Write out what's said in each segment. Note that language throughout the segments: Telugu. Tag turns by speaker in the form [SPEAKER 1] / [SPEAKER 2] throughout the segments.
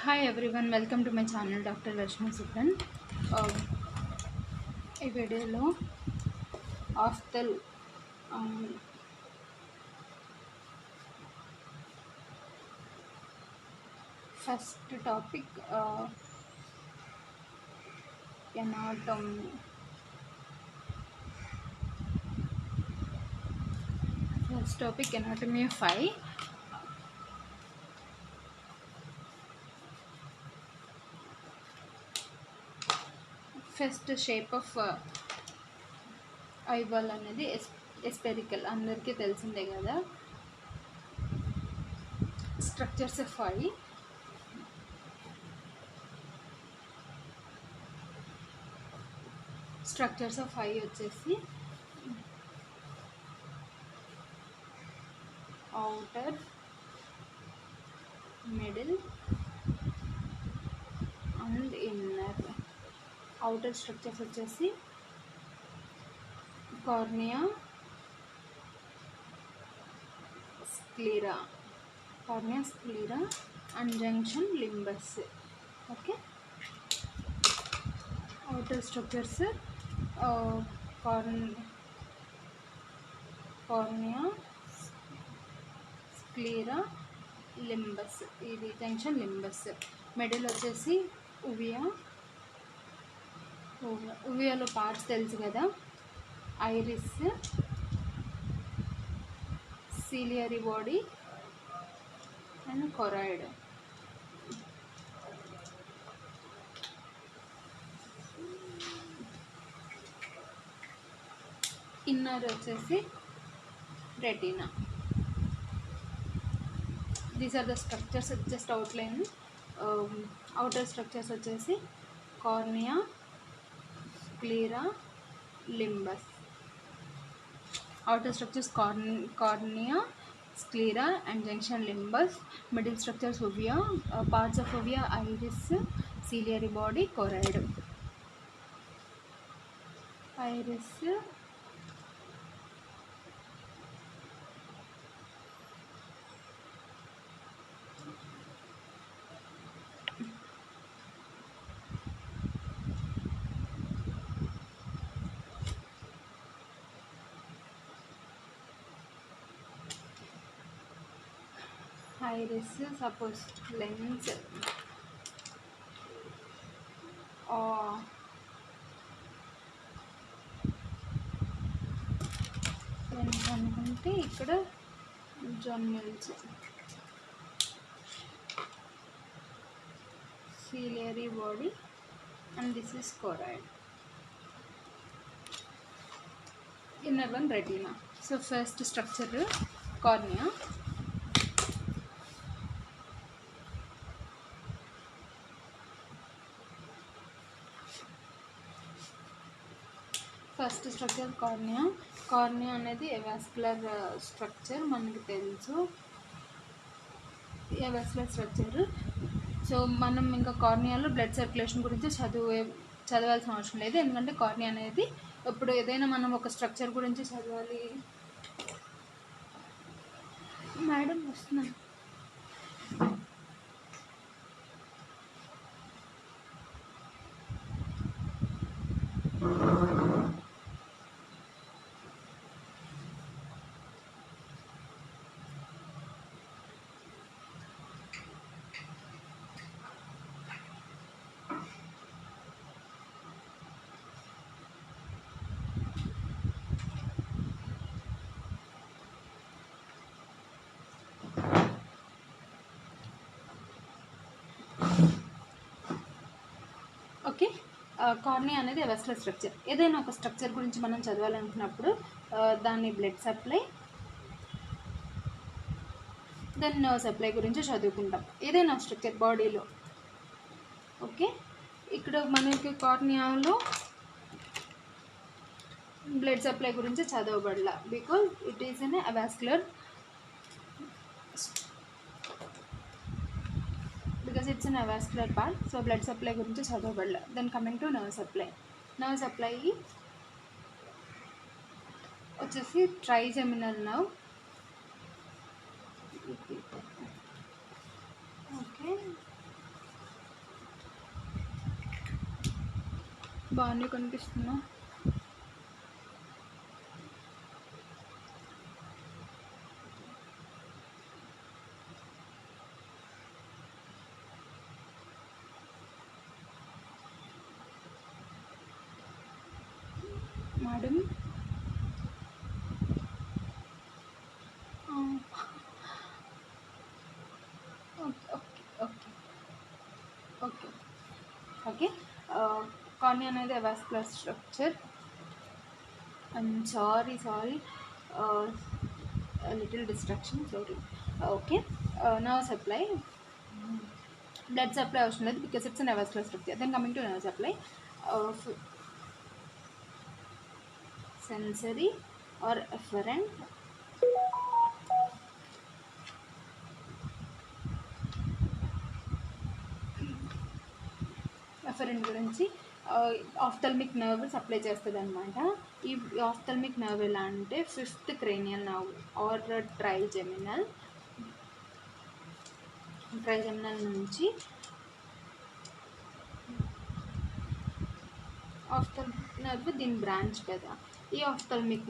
[SPEAKER 1] Hi everyone, welcome to my channel Dr. Rashmi Sukan. ఈ వీడియోలో ophthal first topic anatomy. First topic anatomy of eye. First shape of eyeball అనేది ఎస్పెరికల్, అందరికీ తెలిసిందే కదా. Structures of eye. Structures of eye వచ్చేసి outer, middle and inner. outer structures వచ్చేసి cornea, sclera and junction limbus. Okay, outer structures cornea, sclera, limbus, ఇది జంక్షన్ లింబస్. మిడిల్ వచ్చేసి ఉవియాలో పార్ట్స్ తెలుసు కదా, iris, ciliary body and choroid. Inner వచ్చేసి retina. These are the structures, just outline. Outer structures వచ్చేసి cornea, sclera, limbus. outer structures cornea, sclera and junction limbus. Middle structures uvea, parts of uvea, iris, ciliary body, choroid. Iris, suppose lens lens అనుకుంటే ఇక్కడ జొన్నల్స్, ciliary body and this is choroid. Inner one retina. So first structure cornea. First structure cornea అనేది ఎవాస్కులర్ స్ట్రక్చర్, మనకి తెలుసు ఎవాస్కులర్ స్ట్రక్చర్. సో మనం ఇంకా కార్నియాలో బ్లడ్ సర్క్యులేషన్ గురించి చదవాల్సిన అవసరం లేదు, ఎందుకంటే కార్నియా అనేది ఇప్పుడు ఏదైనా మనం ఒక స్ట్రక్చర్ గురించి చదవాలి. మేడం వస్తున్నాను. ఓకే, కార్నియా అనేది వెస్లర్ స్ట్రక్చర్. ఏదైనా ఒక స్ట్రక్చర్ గురించి మనం చదవాలనుకున్నప్పుడు దాని blood supply, then nerve supply గురించి చదువుకుంటాం ఏదైనా స్ట్రక్చర్ బాడీలో. ఓకే, ఇక్కడ మనకి కార్నియాలో బ్లడ్ సప్లై గురించి చదవబడాల, because it is an avascular, because it's an avascular part, so blood supply గురించి చదవబడాల. then coming to nerve supply వచ్చేసి ట్రైజెమినల్ నర్వ్. ఓకే, బాగానే కనిపిస్తున్నా. Madam okay okay okay okay. Cornea అనేది vascular structure. I am sorry little distraction, sorry. Okay, nerve supply. Blood supply అవసరం లేదు because it's an vascular structure. Then coming to nerve supply, sensory or afferent. Afferent గురించి ఆఫ్థల్మిక్ నర్వ్ సప్లై చేస్తుంది అనమాట. ఈ ఆఫ్థల్మిక్ నర్వ్ ఎలా అంటే 5th cranial nerve are trigeminal నుంచి ఆఫ్థల్మిక్ నర్వ్ దీని బ్రాంచ్ కదా. ఈ ఆఫ్థల్మిక్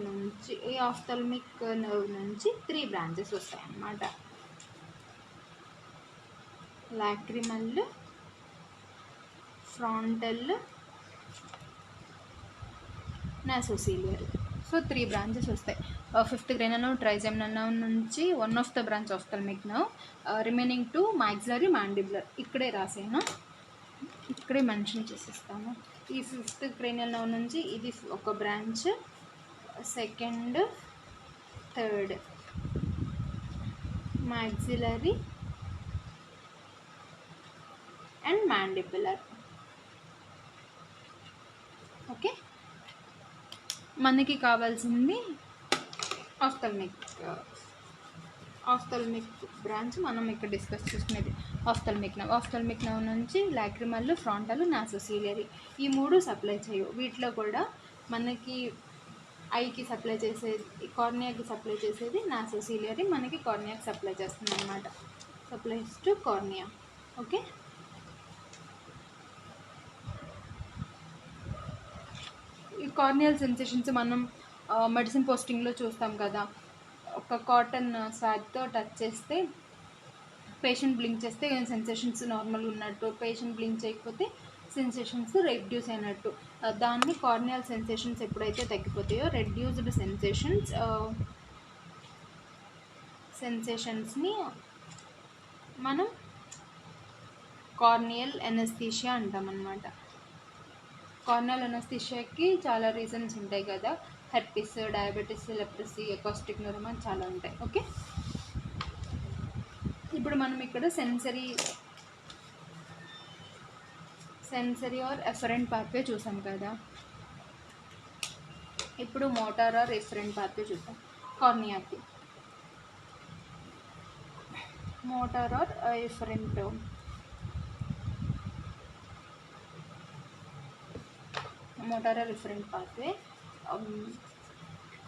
[SPEAKER 1] నర్వ్ నుంచి 3 బ్రాంచెస్ వస్తాయి అన్నమాట. Lacrimal, frontal, nasociliary. So 3 branches వస్తాయి. 5th cranial nerve, trigeminal nerve నుంచి 1 of the branch ophthalmic nerve, remaining 2 maxillary, mandibular. ఇక్కడే రాసేనా, ఇక్కడే మెన్షన్ చేసేస్తాను. ఈ 5th క్రేనియల్ నర్వ్ నుంచి ఇది ఒక branch, second, third maxillary and mandibular. Okay, మనకి కావాల్సింది ఆఫ్థల్మిక్ బ్రాంచ్ మనం ఇక్కడ డిస్కస్ చేసుకునేది ఆఫ్థల్మిక్ నర్వ్ నుంచి లాక్రిమల్, ఫ్రాంటల్, నాసోసీలియరీ. ఈ 3 సప్లై చేయవు. వీటిలో కూడా మనకి ఐకి సప్లై చేసేది, కార్నియాకి సప్లై చేసేది నాసోసీలియరీ, మనకి కార్నియాకి సప్లై చేస్తుంది అనమాట. Supplies to cornea. ఓకే, ఈ కార్నియల్ సెన్సేషన్స్ మనం మెడిసిన్ పోస్టింగ్లో చూస్తాం కదా. ఒక కాటన్ స్వాడ్తో టచ్ చేస్తే పేషెంట్ బ్లింక్ చేస్తే సెన్సేషన్స్ నార్మల్ ఉన్నట్టు, పేషెంట్ బ్లింక్ చేయకపోతే సెన్సేషన్స్ రెడ్యూస్ అయినట్టు. దాన్ని కార్నియల్ సెన్సేషన్స్ ఎప్పుడైతే తగ్గిపోతాయో, రెడ్యూస్డ్ సెన్సేషన్స్ని మనం కార్నియల్ ఎనస్థీషియా అంటాం అన్నమాట. కార్నియల్ ఎనస్థీషియాకి చాలా రీజన్స్ ఉంటాయి కదా. Herpes, diabetes, leprosy, acoustic neuroma చాలా ఉంటాయి. ఓకే, ఇప్పుడు మనం ఇక్కడ సెన్సరీ ఆర్ ఎఫరెంట్ పాత్వే చూసాం కదా. ఇప్పుడు మోటార్ ఆర్ ఎఫరెంట్ పాత్వే చూసాం కార్నియాకి. Motor or efferent, pathway.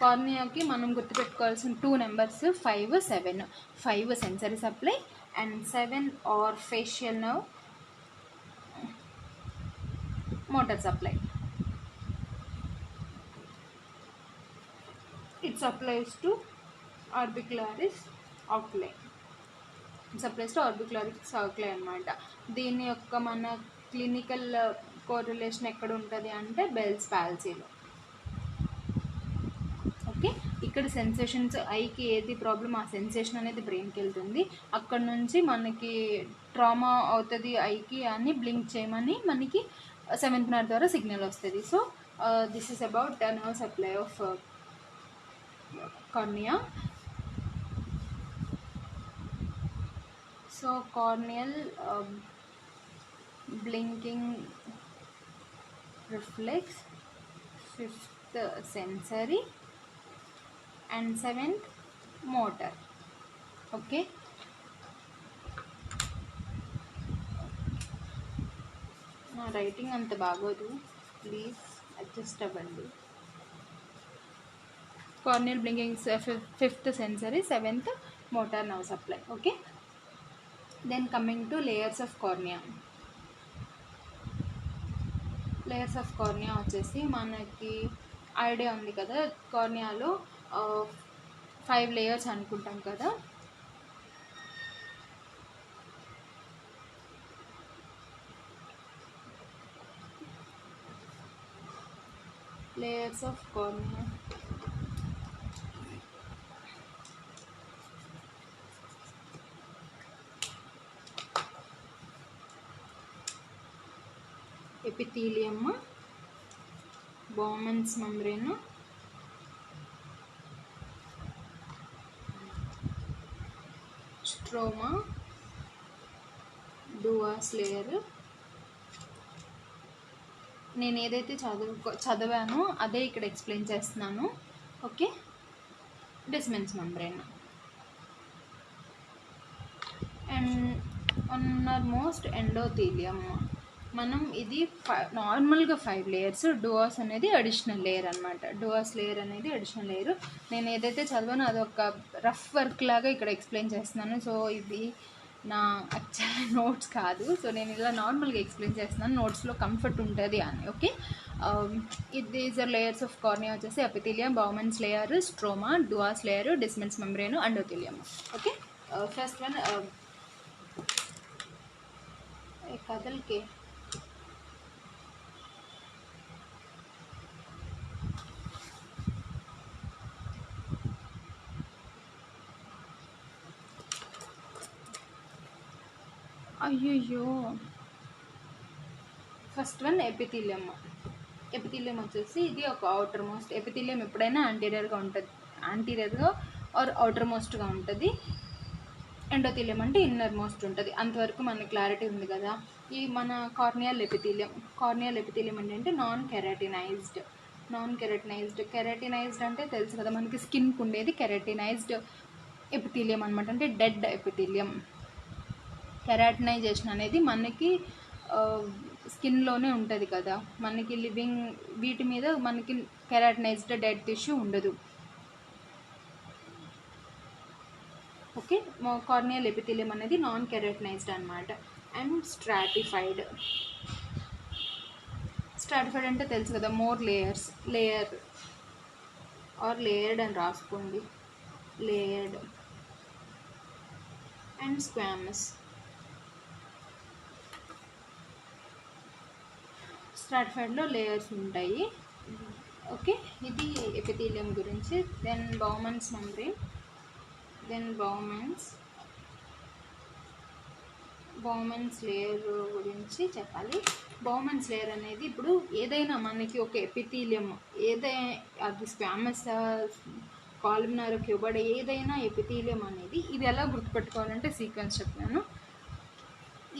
[SPEAKER 1] కార్నియాకి మనం గుర్తుపెట్టుకోవాల్సిన 2 numbers 5, 7. 5 sensory supply and 7 or facial nerve motor supply. It supplies to orbicularis oculi. అనమాట. దీని యొక్క మన క్లినికల్ కోరిలేషన్ ఎక్కడ ఉంటుంది అంటే బెల్స్ పాల్సీలో. ఓకే, ఇక్కడ సెన్సేషన్స్ ఐకి ఏది ప్రాబ్లం ఆ సెన్సేషన్ అనేది బ్రెయిన్కి వెళ్తుంది. అక్కడ నుంచి మనకి ట్రామా అవుతుంది ఐకి అని బ్లింక్ చేయమని మనకి 7th nerve ద్వారా సిగ్నల్ వస్తుంది. So this is about the nerve supply of cornea. So corneal blinking reflex, 5th sensory and 7th motor. Okay, నా రైటింగ్ అంత బాగోదు, ప్లీజ్ అడ్జస్ట్ అవ్వండి. Corneal blinking 5th sensory, 7th motor nerve supply. Okay, then coming to layers of cornea. Layers of cornea వచ్చేసి మనకి ఐడియా ఉంది కదా, కార్నియాలో 5 లేయర్స్ అనుకుంటాం కదా. Layers of cornea epithelium, Bowman's membrane, stroma, Dua's layer. నేను ఏదైతే చదివానో అదే ఇక్కడ ఎక్స్ప్లెయిన్ చేస్తున్నాను. Okay, Descemet's membrane and innermost endothelium. మనం ఇది నార్మల్గా 5 లేయర్స్, డువాస్ అనేది అడిషనల్ లేయర్ అనమాట. డువాస్ లేయర్ అనేది అడిషనల్ లేయర్. నేను ఏదైతే చదివానో అది ఒక రఫ్ వర్క్ లాగా ఇక్కడ ఎక్స్ప్లెయిన్ చేస్తున్నాను. సో ఇది నా యాక్చువల్ నోట్స్ కాదు. సో నేను ఇలా నార్మల్గా ఎక్స్ప్లెయిన్ చేస్తున్నాను, నోట్స్లో కంఫర్ట్ ఉంటుంది అని. Okay, these are layers of cornea వచ్చేసి epithelium, Bowman's layer, stroma, Dua's layer, Descemet's membrane, endothelium. Okay, first one కదల్కే అయ్యయ్యో. First one epithelium. ఎపిథీలియం వచ్చేసి ఇది ఒక అవుటర్ మోస్ట్. ఎపిథీలియం ఎప్పుడైనా యాంటీరియర్గా ఉంటుంది, యాంటీరియర్గా ఆర్ అవుటర్ మోస్ట్గా ఉంటుంది. ఎండోథీలియం అంటే ఇన్నర్ మోస్ట్ ఉంటుంది. అంతవరకు మనకి క్లారిటీ ఉంది కదా. ఈ మన కార్నియల్ ఎపిథీలియం. కార్నియల్ ఎపిథీలియం ఏంటంటే నాన్ కెరాటినైజ్డ్. కెరాటినైజ్డ్ అంటే తెలుసు కదా మనకి, స్కిన్కి ఉండేది కెరాటినైజ్డ్ ఎపిథీలియం అనమాట, అంటే డెడ్ ఎపిథీలియం. కెరాటినైజేషన్ అనేది మనకి స్కిన్లోనే ఉంటుంది కదా, మనకి లివింగ్ వీటి మీద మనకి కెరాటినైజ్డ్ డెడ్ టిష్యూ ఉండదు. ఓకే, కార్నియల్ ఎపిథీలియం అనేది నాన్ కెరాటినైజ్డ్ అనమాట. అండ్ స్ట్రాటిఫైడ్ అంటే తెలుసు కదా, మోర్ లేయర్ ఆర్ లేయర్డ్ అని రాసుకోండి, లేయర్డ్. And squamous. స్ట్రాటిఫైడ్లో లేయర్స్ ఉంటాయి. ఓకే, ఇది ఎపిథీలియం గురించి. Then Bowman's membrane. Then Bowman's layer గురించి చెప్పాలి. బౌమన్స్ లేయర్ అనేది ఇప్పుడు ఏదైనా మనకి ఒక ఎపిథీలియం, అది స్క్వామస్, కాలుమినార్, క్యూబాయిడ్, ఏదైనా ఎపిథీలియం అనేది ఇది ఎలా గుర్తుపెట్టుకోవాలంటే సీక్వెన్స్ చెప్తాను.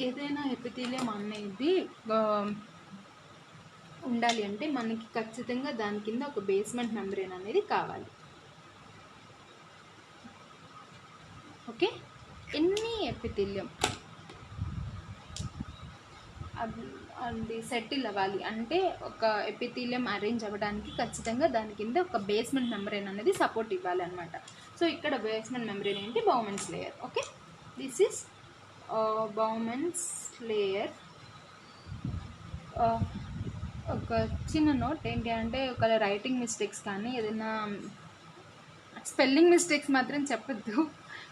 [SPEAKER 1] ఏదైనా ఎపిథీలియం అనేది ఉండాలి అంటే మనకి ఖచ్చితంగా దాని కింద ఒక బేస్మెంట్ మెంబ్రేన్ అనేది కావాలి. ఓకే, ఎన్ని ఎపిథీలియం అది సెటిల్ అవ్వాలి అంటే ఒక ఎపిథీలియం అరేంజ్ అవ్వడానికి ఖచ్చితంగా దాని కింద ఒక బేస్మెంట్ మెంబ్రేన్ అనేది సపోర్ట్ ఇవ్వాలి అనమాట. సో ఇక్కడ బేస్మెంట్ మెంబ్రేన్ ఏంటి, Bowman's layer. Okay, this is Bowman's layer. ఒక చిన్న నోట్ ఏంటి అంటే, ఒక రైటింగ్ మిస్టేక్స్ కానీ ఏదైనా స్పెల్లింగ్ మిస్టేక్స్ మాత్రం చెప్పద్దు.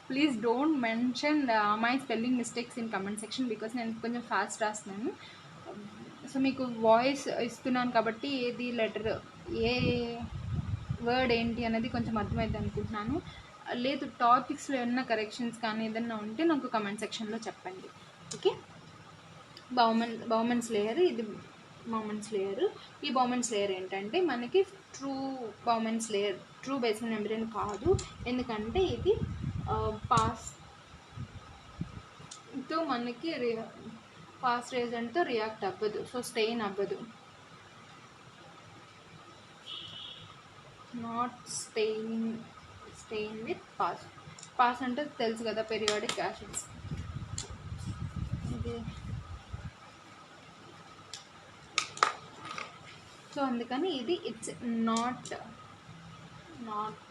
[SPEAKER 1] Please don't mention my spelling mistakes in comment section, because నేను కొంచెం ఫాస్ట్ రాస్తున్నాను. సో మీకు వాయిస్ ఇస్తున్నాను కాబట్టి ఏది లెటర్, ఏ వర్డ్ ఏంటి అనేది కొంచెం అర్థమైంది అనుకుంటున్నాను. లేదు టాపిక్స్లో ఏమైనా కరెక్షన్స్ కానీ ఏదైనా ఉంటే నాకు కమెంట్ సెక్షన్లో చెప్పండి. Okay, Bowman's layer. ఇది బౌమన్స్ లేయర్. ఈ బౌమన్స్ లేయర్ ఏంటంటే మనకి true Bowman's layer, true basement membrane కాదు. ఎందుకంటే ఇది పాస్తో మనకి పాస్ రేజెంట్తో రియాక్ట్ అవ్వదు, సో స్టెయిన్ అవ్వదు. నాట్ స్టెయిన్ విత్ పాస్ అంటే తెలుసు కదా, పెరియాడిక్ యాసిడ్స్. ఇది సో అందుకని ఇది it's not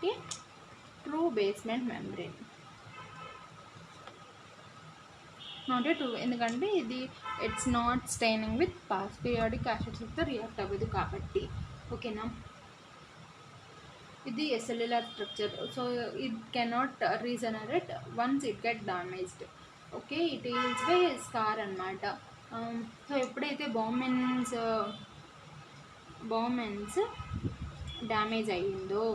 [SPEAKER 1] a true basement membrane. Not a 2, ఎందుకంటే ఇది it's not staining with PAS periodic యాసిడ్స్తో రియాక్ట్ అవ్వదు కాబట్టి. ఓకేనా, ఇది cellular structure. So it cannot regenerate once it get damaged. Okay, it is by scar అనమాట. సో ఎప్పుడైతే బామెన్స్ డ్యామేజ్ అయ్యిందో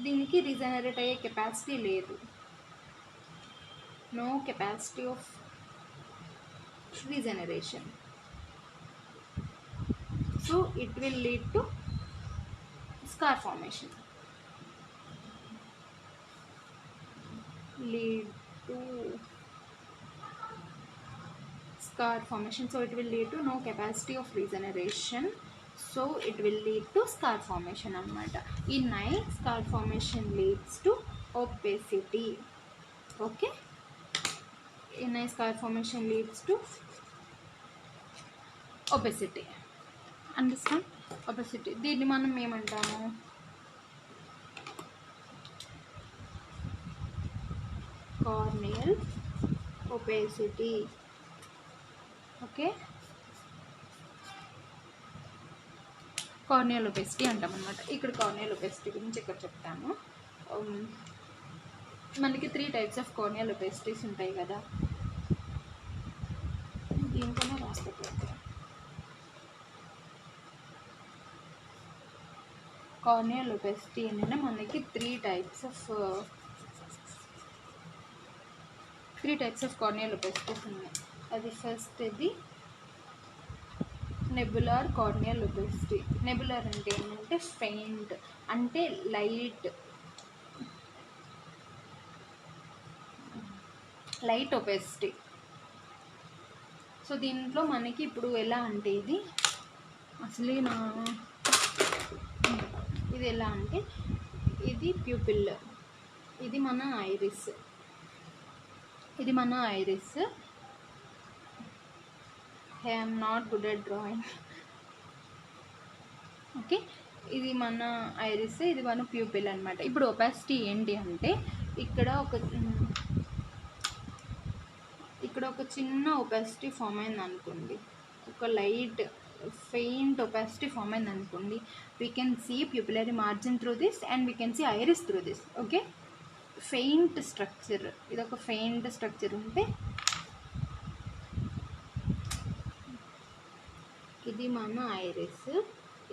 [SPEAKER 1] దీనికి రీజనరేట్ అయ్యే కెపాసిటీ లేదు. No capacity of regeneration, so it will lead to scar formation. So it will lead to no capacity of regeneration, so it will lead to scar formation anamata. In eye scar formation leads to opacity. Okay, in eye scar formation leads to opacity. Understand? Obesity, దీన్ని మనం ఏమంటాము? Corneal obesity. Okay, corneal obesity అంటాం అనమాట. ఇక్కడ కార్నియల్ ఒపెసిటీ గురించి ఇక్కడ చెప్తాను. మనకి 3 టైప్స్ ఆఫ్ కార్నియల్ ఒపెసిటీస్ ఉంటాయి కదా, దీంట్లోనే రాసుకోవచ్చు. కార్నియల్ ఒపెసిటీ అంటే మనకి 3 టైప్స్ ఆఫ్ కార్నియల్ ఒపెసిటీస్ ఉన్నాయి. అది ఫస్ట్ ఇది నెబులార్ కార్నియల్ ఒపెసిటీ. నెబులార్ అంటే ఏంటంటే ఫెయింట్, అంటే లైట్ ఒపెసిటీ. సో దీంట్లో మనకి ఇప్పుడు ఎలా అంటే ఇది ఎలా అంటే ఇది ప్యూపిల్, ఇది మన iris, I am not good at drawing. Okay, ఇది మన ఐరిస్, ఇది మన ప్యూపిల్ అనమాట. ఇప్పుడు ఒపాసిటీ ఏంటి అంటే ఇక్కడ ఒక చిన్న ఒపాసిటీ ఫామ్ అయింది అనుకోండి, ఒక లైట్ ఫెయింట్ ఒపాసిటీ ఫామ్ అయింది అనుకోండి, we can see pupillary margin through this and we can see iris through this. Okay, faint structure, ఇది ఒక ఫెయింట్ స్ట్రక్చర్ ఉంటే ఇది మన ఐరిస్,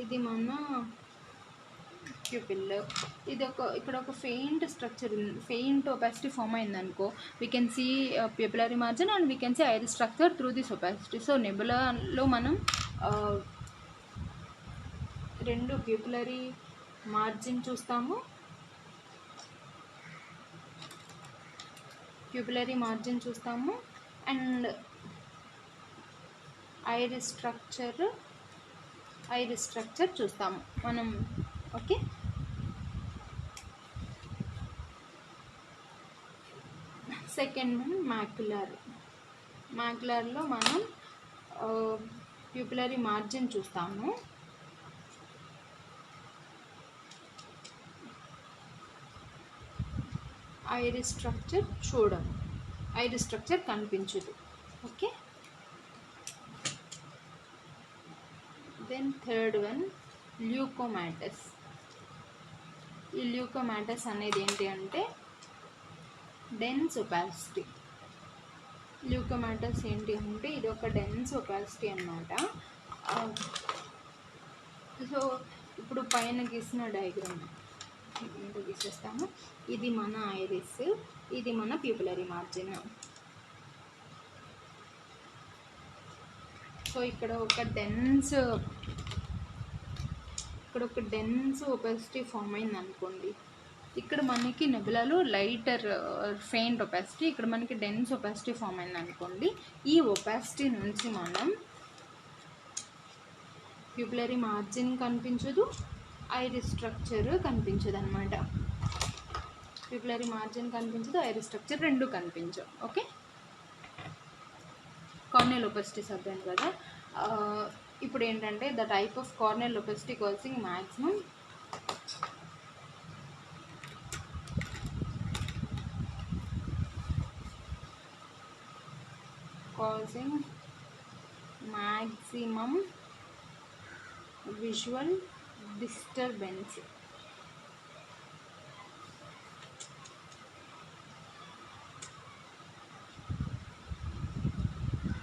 [SPEAKER 1] ఇది మన ప్యూపిల్, ఇక్కడ ఒక ఫెయింట్ స్ట్రక్చర్ ఉంది, ఫెయింట్ ఒపాసిటీ ఫామ్ అయిందనుకో, we can see pupillary margin and we can see iris structure through this opacity. So నెబులాలో మనం 2 ప్యూపిలరీ మార్జిన్ చూస్తాము, అండ్ ఐరిస్ స్ట్రక్చర్ చూస్తాము మనం. ఓకే, సెకండ్ వన్ మ్యాక్యులర్లో మనం ప్యూపిలరీ మార్జిన్ చూస్తాము, ఐరిస్ స్ట్రక్చర్ చూడము, ఐరిస్ స్ట్రక్చర్ కనిపించదు. Okay, then third one leucomatous. ఈ ల్యూకోమాటస్ అనేది ఏంటి అంటే డెన్స్ ఒపాసిటీ. ల్యూకోమాటస్ ఏంటి అంటే ఇది ఒక డెన్స్ ఒపాసిటీ అన్నమాట. సో ఇప్పుడు పైన గీసిన డయాగ్రామ్ గీసేస్తాము. ఇది మన ఐరిస్, ఇది మన ప్యూపిలరీ మార్జిన్. సో ఇక్కడ ఒక డెన్స్ ఒపాసిటీ ఫామ్ అయింది అనుకోండి, ఇక్కడ మనకి నెబులాలో లైటర్ ఫెయింట్ ఒపాసిటీ, ఇక్కడ మనకి డెన్స్ ఒపాసిటీ ఫామ్ అయింది అనుకోండి, ఈ ఒపాసిటీ నుంచి మనం ప్యూపిలరీ మార్జిన్ కనిపించదు, ఐరిస్ స్ట్రక్చర్ కనిపించదు అనమాట. ప్యూపిలరీ మార్జిన్ కనిపించదు, ఐరిస్ స్ట్రక్చర్ రెండు కనిపించవు. ఓకే, కార్నియల్ ఒపాసిటీస్ అర్థం కదా. ఇప్పుడు ఏంటంటే the type of corneal opacity causing maximum causing maximum visual disturbance.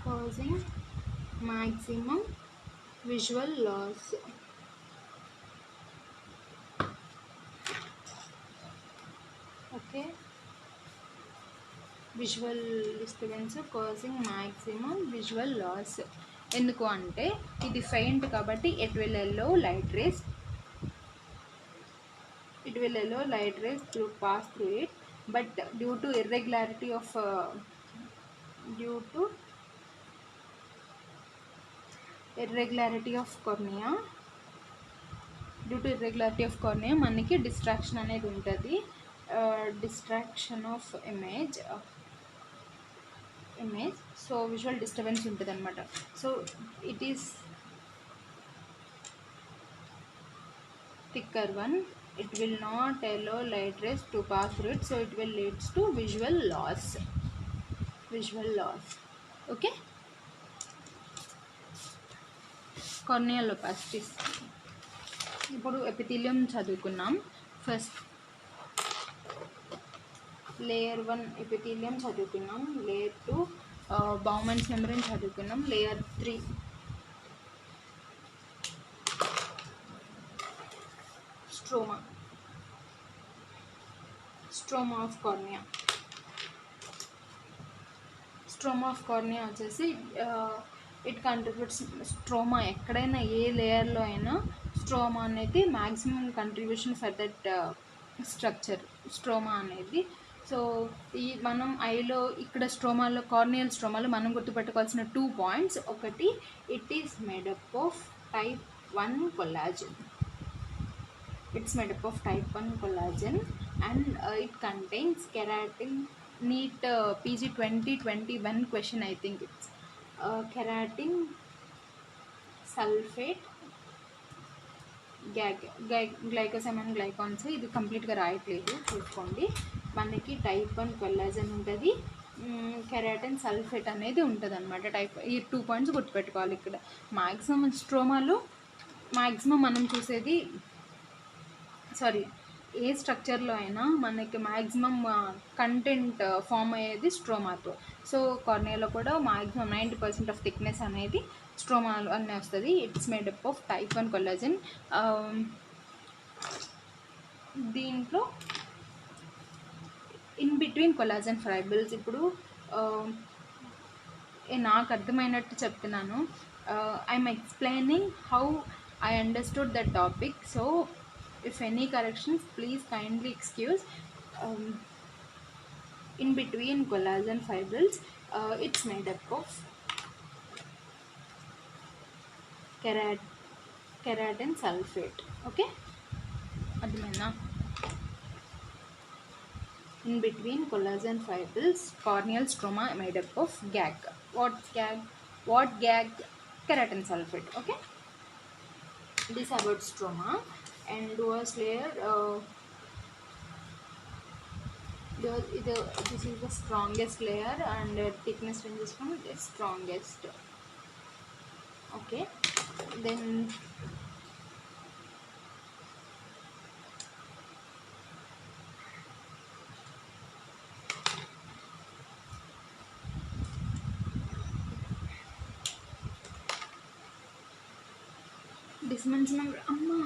[SPEAKER 1] Causing maximum visual loss. Okay, visual disturbance causing maximum visual loss. ఎందుకు అంటే ఇది ఫెయింట్ కాబట్టి it will allow light rays to pass through it, but due to irregularity of cornea మనకి డిస్ట్రాక్షన్ అనేది ఉంటుంది. Distraction of image, so visual disturbance ఉంటుంది అనమాట. So it is thicker one, it will not allow light rays to pass through it, so it will leads to visual loss. Okay, corneal opacities. ఇప్పుడు ఎపిథీలియం చదువుకున్నాం. ఫస్ట్ లేయర్ 1 ఎపిథీలియం చదువుకున్నాం, లేయర్ 2 బౌమన్స్ మెంబ్రేన్ చదువుకున్నాం, layer 3 stroma of cornea. Stroma of cornea వచ్చేసి ఇట్ కంట్రిబ్యూట్స్. స్ట్రోమా ఎక్కడైనా ఏ లేయర్లో అయినా స్ట్రోమా అనేది maximum contribution for that structure stroma అనేది. సో ఈ మనం ఐలో ఇక్కడ స్ట్రోమాలో, కార్నియల్ స్ట్రోమాలో మనం గుర్తుపెట్టుకోవాల్సిన 2 పాయింట్స్. ఒకటి, it is made up of type 1 collagen. It's made up of type 1 collagen, and it contains keratin. NEET PG 2021 question, I think it's keratin sulfate గ్లైకోసైమ్ గ్లైకాన్స్. ఇది కంప్లీట్గా రాయట్లేదు, చూసుకోండి. మనకి టైప్ 1 కొల్లాజన్ ఉంటుంది, కెరాటిన్ సల్ఫేట్ అనేది ఉంటుంది అనమాట. ఈ 2 పాయింట్స్ గుర్తుపెట్టుకోవాలి. ఇక్కడ మ్యాక్సిమం స్ట్రోమాలో మ్యాక్సిమం మనం చూసేది, ఏ స్ట్రక్చర్లో అయినా మనకి మ్యాక్సిమం కంటెంట్ ఫామ్ అయ్యేది స్ట్రోమాతో. సో కార్నియాలో కూడా మ్యాక్సిమం 90% ఆఫ్ థిక్నెస్ అనేది స్ట్రోమాలో అన్నీ వస్తుంది. It's made up of type 1 collagen. దీంట్లో ఇన్ బిట్వీన్ కొల్లాజన్ ఫైబర్స్. ఇప్పుడు నాకు అర్థమైనట్టు చెప్తున్నాను. I'm explaining how I understood the topic. So if any corrections, please kindly excuse. In between collagen fibrils, it's made up of keratin sulfate. Okay, admena. In between collagen fibrils, corneal stroma made up of GAG. What GAG? Keratin sulfate. Okay, this about stroma. And duos layer, this is the strongest layer, and thickness ranges from the strongest. Okay, then Desmond's number. Amma.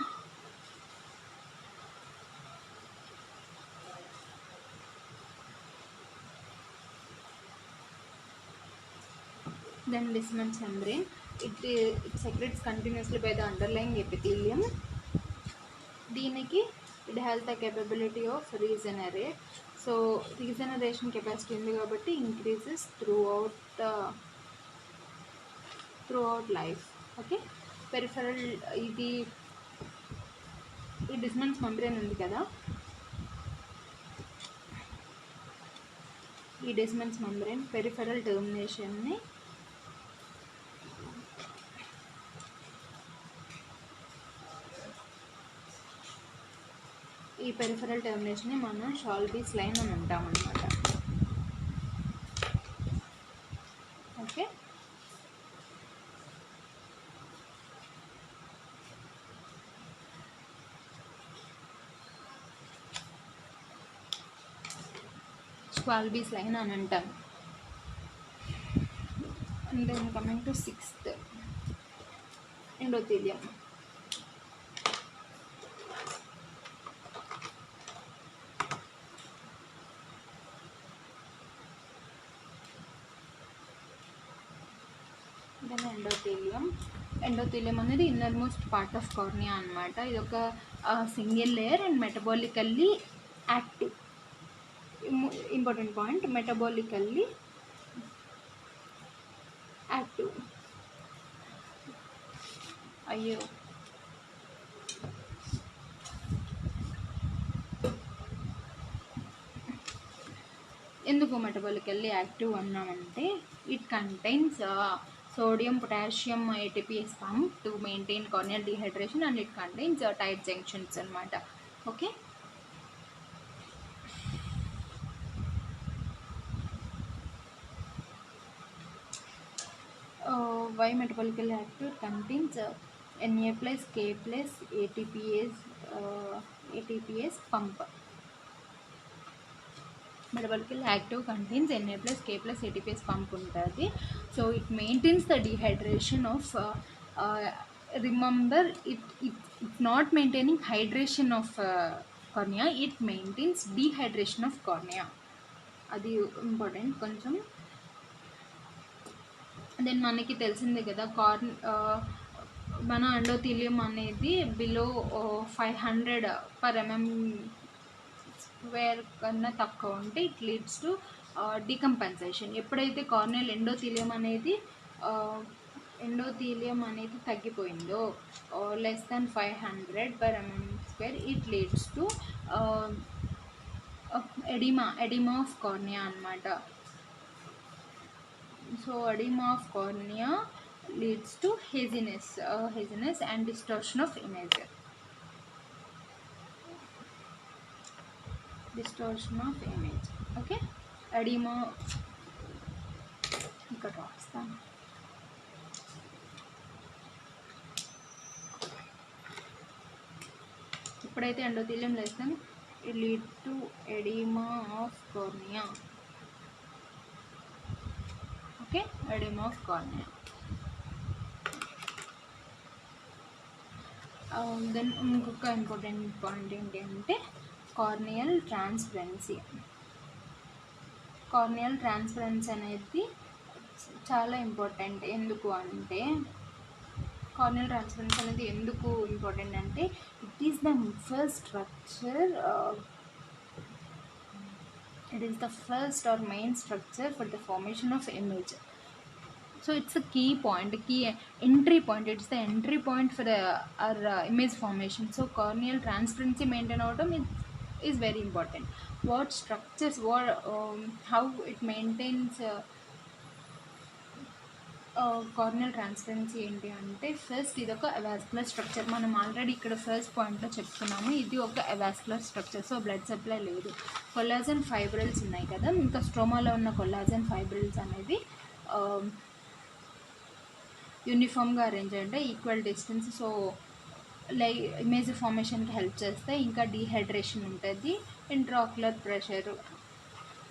[SPEAKER 1] Then Desmond's membrane, it secretes continuously by the underlying epithelium. దీనికి it has the capability of regenerate. So regeneration capacity ఉంది కాబట్టి increases throughout life. Okay, peripheral, ఇది ఈ Desmond's membrane ఉంది కదా, ఈ Desmond's membrane peripheral termination ని ఈ పెరిఫెరల్ టర్మినేషన్ని మనం షాల్బీస్ లైన్ అని అంటాం అన్నమాట. ఓకే, క్వాల్బీస్ లైన్ అని అంటాం. And then coming to sixth, endothelium. Then endothelium అనేది inner most part of cornea అనమాట. ఇది ఒక single layer and metabolically active. Important point, metabolically active. అయ్యో, ఎందుకు మెటబాలికల్లీ యాక్టివ్ అన్నామంటే it contains sodium, potassium, ATPase pump to maintain corneal dehydration and it contains tight junctions అనమాట. Okay, why metabolically active? It contains Na plus, K plus, ATPase pump. Metabolically active contains Na plus, K plus, ATPase pump ఉంటుంది. So it maintains the dehydration of remember it's not maintaining hydration of cornea, it maintains dehydration of cornea. అది ఇంపార్టెంట్ కొంచెం. దెన్ మనకి తెలిసిందే కదా, మన ఎండోథీలియం అనేది బిలో 500 per mm స్క్వేర్ కన్నా తక్కువ ఉంటే ఇట్ లీడ్స్ టు డీకంపెన్సేషన్. ఎప్పుడైతే కార్నియల్ ఎండోథీలియం అనేది తగ్గిపోయిందో less than 500 per mm square, it leads to oedema of cornea అనమాట. So oedema of cornea leads to haziness and distortion of image. Okay, oedema ఇక్కడ రాస్తాను. ఇప్పుడైతే endothelium less then it lead to oedema of cornea. Okay, oedema of cornea. Then ఇంకొక ఇంపార్టెంట్ పాయింట్ ఏంటి అంటే కార్నియల్ ట్రాన్స్పరెన్సీ. కార్నియల్ ట్రాన్స్పరెన్సీ అనేది చాలా ఇంపార్టెంట్. ఎందుకు అంటే కార్నియల్ ట్రాన్స్పరెన్సీ అనేది ఎందుకు ఇంపార్టెంట్ అంటే it is the first or main structure for the formation of image. So it's a key entry point. It's the entry point for our image formation. So corneal transparency maintain avadam is very important. What structures, how it maintains corneal transparency ఏంటి అంటే ఫస్ట్ ఇది ఒక అవాస్కులర్ స్ట్రక్చర్. మనం ఆల్రెడీ ఇక్కడ ఫస్ట్ పాయింట్లో చెప్పుకున్నాము, ఇది ఒక avascular structure. So blood supply లేదు, కొల్లాజన్ ఫైబ్రిల్స్ ఉన్నాయి కదా, ఇంకా స్ట్రోమాలో ఉన్న కొల్లాజన్ ఫైబ్రిల్స్ అనేది యూనిఫామ్గా అరేంజ్ అంటే ఈక్వల్ డిస్టెన్స్. సో ఇమేజ్ ఫార్మేషన్కి హెల్ప్ చేస్తాయి. ఇంకా డీహైడ్రేషన్ ఉంటుంది, ఇంట్రాక్యులర్ ప్రెషర్,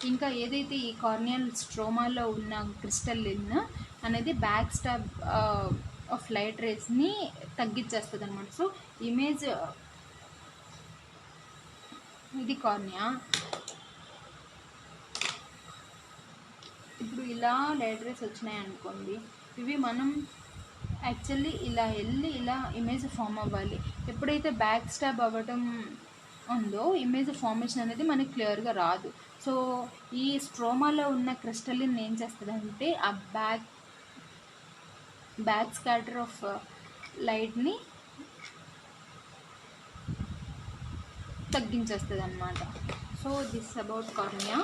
[SPEAKER 1] ఇంకా ఏదైతే ఈ కార్నియల్ స్ట్రోమాలో ఉన్న క్రిస్టలిన్ అనేది బ్యాక్ స్టాబ్ ఆఫ్ లైట్ రేస్ని తగ్గించేస్తుంది అనమాట. సో ఇమేజ్ ఇది కార్నియా. ఇప్పుడు ఇలా లైట్ రేస్ వచ్చినాయి అనుకోండి, ఇవి మనం యాక్చువల్లీ ఇలా వెళ్ళి ఇలా ఇమేజ్ ఫామ్ అవ్వాలి. ఎప్పుడైతే బ్యాక్ స్టాబ్ అవ్వడం ఉందో ఇమేజ్ ఫార్మేషన్ అనేది మనకి క్లియర్గా రాదు. సో ఈ స్ట్రోమాలో ఉన్న క్రిస్టలిన్ ఏం చేస్తుందంటే ఆ బ్యాక్ స్కాటర్ ఆఫ్ లైట్ని తగ్గించేస్తుంది అన్నమాట. So this about cornea.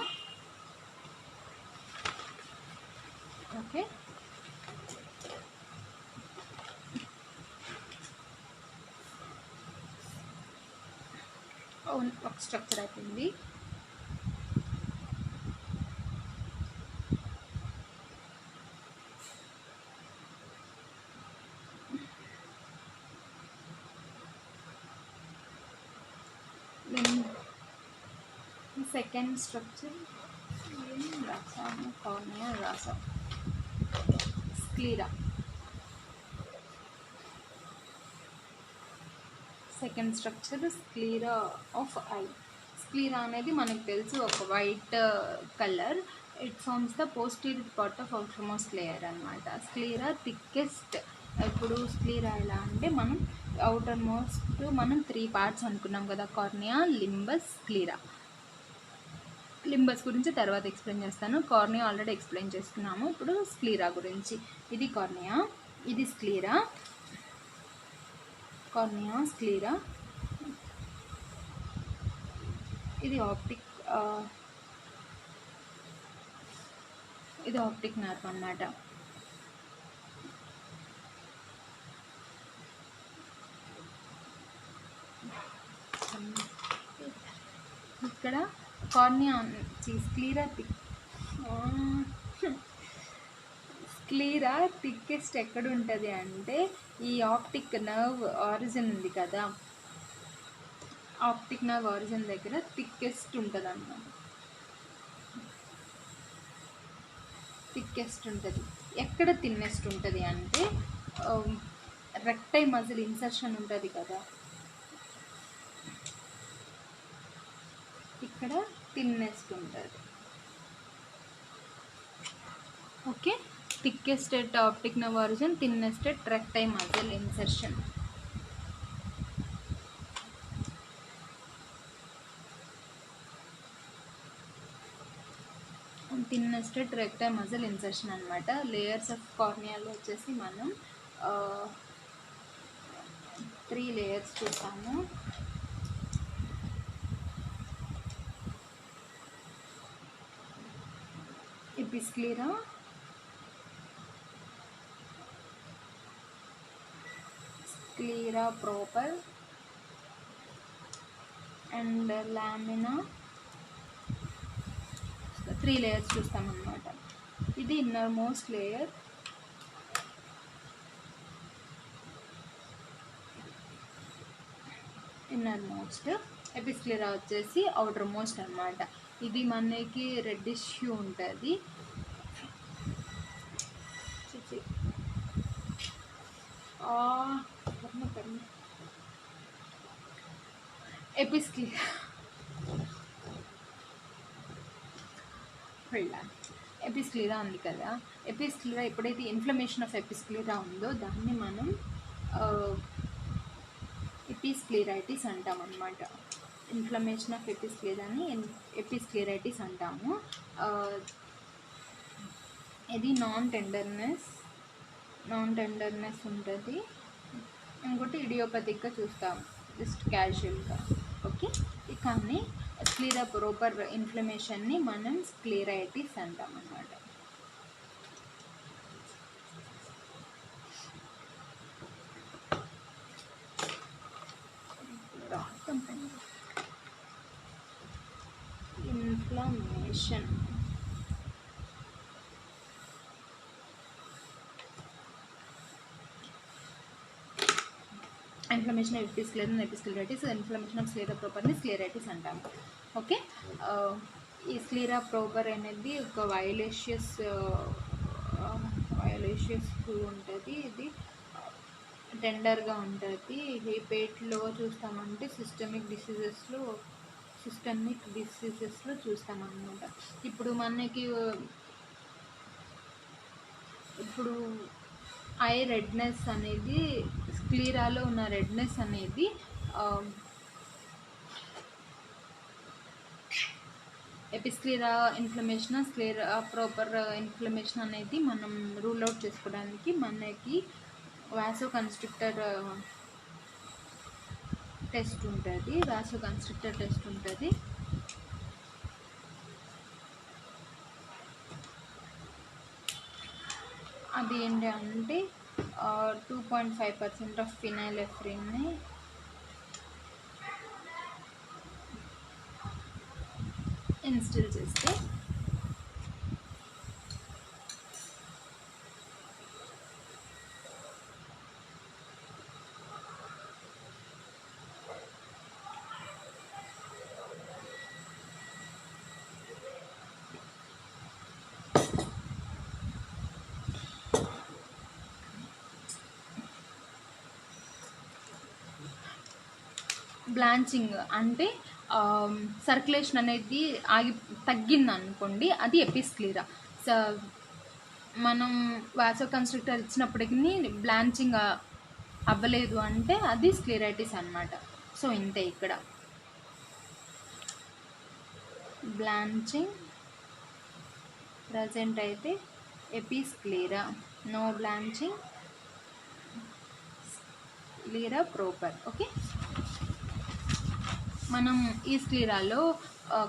[SPEAKER 1] Okay, ఒక స్ట్రక్చర్ అయిపోయింది. Then second structure ఏం రాసాము, కార్నియా రాసాం, sclera. Second structure sclera of eye. Sclera అనేది మనకు తెలుసు ఒక white colour. It forms the posterior part of outermost layer అనమాట. Sclera thickest. ఇప్పుడు స్క్లీరా ఎలా అంటే మనం అవుటర్ మోస్ట్ మనం 3 పార్ట్స్ అనుకున్నాం కదా, కార్నియా, లింబస్, స్క్లీరా. లింబస్ గురించి తర్వాత ఎక్స్ప్లెయిన్ చేస్తాను. కార్నియా ఆల్రెడీ ఎక్స్ప్లెయిన్ చేస్తున్నాము. ఇప్పుడు స్క్లీరా గురించి. ఇది కార్నియా, ఇది స్క్లీరా. కార్నియా, స్క్లీరా. ఇది ఆప్టిక్, ఇది ఆప్టిక్ నర్వ్ అన్నమాట. ఇక్కడ కార్నియా స్క్లీరా థిక్కెస్ట్ ఎక్కడ ఉంటుంది అంటే ఈ ఆప్టిక్ నర్వ్ ఆరిజిన్ ఉంది కదా, ఆప్టిక్ నర్వ్ ఆరిజిన్ దగ్గర థిక్కెస్ట్ ఉంటుంది అన్నమాట. థిక్కెస్ట్ ఉంటుంది. ఎక్కడ థిన్నెస్ట్ ఉంటుంది అంటే రెక్టై మజిల్ ఇన్సర్షన్ ఉంటుంది కదా, ఇక్కడ థిన్నెస్ట్ ఉంటుంది. Okay, thickest at optic nerve origin, thinnest at recti muscle insertion. Thinnest at recti muscle insertion అనమాట. లేయర్స్ ఆఫ్ కార్నియాలో వచ్చేసి మనం 3 లేయర్స్ చూసాము. Episclera, sclera proper and lamina. 3 layers చూస్తామన్నమాట. ఇది inner most layer, inner most. Episclera వచ్చేసి అవుటర్ మోస్ట్ అనమాట. ఇది మనకి రెడ్డిష్ హ్యూ ఉంటుంది. ఎపిస్క్లీరా ఎపిస్క్లీరా ఉంది కదా, ఎపిస్క్లీరా ఎప్పుడైతే ఇన్ఫ్లమేషన్ ఆఫ్ ఎపిస్క్లీరా ఉందో దాన్ని మనం ఎపిస్క్లెరైటిస్ అంటాం అన్నమాట. ఇన్ఫ్లమేషన్ ఆఫ్ ఎపిస్క్లీరాని ఎపిస్క్లెరైటిస్ అంటాము. ఇది నాన్ టెండర్నెస్ ఉంటుంది. ఇంకోటి ఇడియోపతిక్గా చూస్తాం, జస్ట్ క్యాజువల్గా. ఓకే, కానీ స్క్లీరా ప్రాపర్ ఇన్ఫ్లమేషన్ని మనం స్క్లెరైటిస్ అంటాం అన్నమాట. Inflammation inflammation of episcleritis, inflammation of sclera ప్రాపర్ని స్క్లెరైటిస్ అంటాము. ఓకే, ఈ స్క్లీరా ప్రాపర్ అనేది ఒక వైలేషియస్ ఉంటుంది. ఇది టెండర్గా ఉంటుంది. హెపేట్లో చూస్తామంటే సిస్టమిక్ డిసీజెస్లో చూస్తామన్నమాట. ఇప్పుడు ఐ రెడ్నెస్ అనేది, స్క్లీరాలో ఉన్న రెడ్నెస్ అనేది ఎపిస్క్లీరా ఇన్ఫ్లమేషన్, స్క్లీరా ప్రాపర్ ఇన్ఫ్లమేషన్ అనేది మనం రూల్ అవుట్ చేసుకోవడానికి మనకి వాసో కన్స్ట్రిక్టర్ టెస్ట్ ఉంటుంది. అది ఏంటి అంటే 2.5% ఆఫ్ ఫినైలెఫ్రిన్ని ఇన్స్టిల్ చేస్తే బ్లాంచింగ్ అంటే సర్క్యులేషన్ అనేది తగ్గింది అనుకోండి, అది ఎపిస్క్లీరా. మనం వాసో కన్స్ట్రక్టర్ ఇచ్చినప్పటికీ బ్లాంచింగ్ అవ్వలేదు అంటే అది స్క్లెరైటిస్ అన్నమాట. సో ఇంతే, ఇక్కడ బ్లాంచింగ్ ప్రజెంట్ అయితే episclera, no blanching, sclera proper. Okay, మనం ఈ స్క్లీరాలో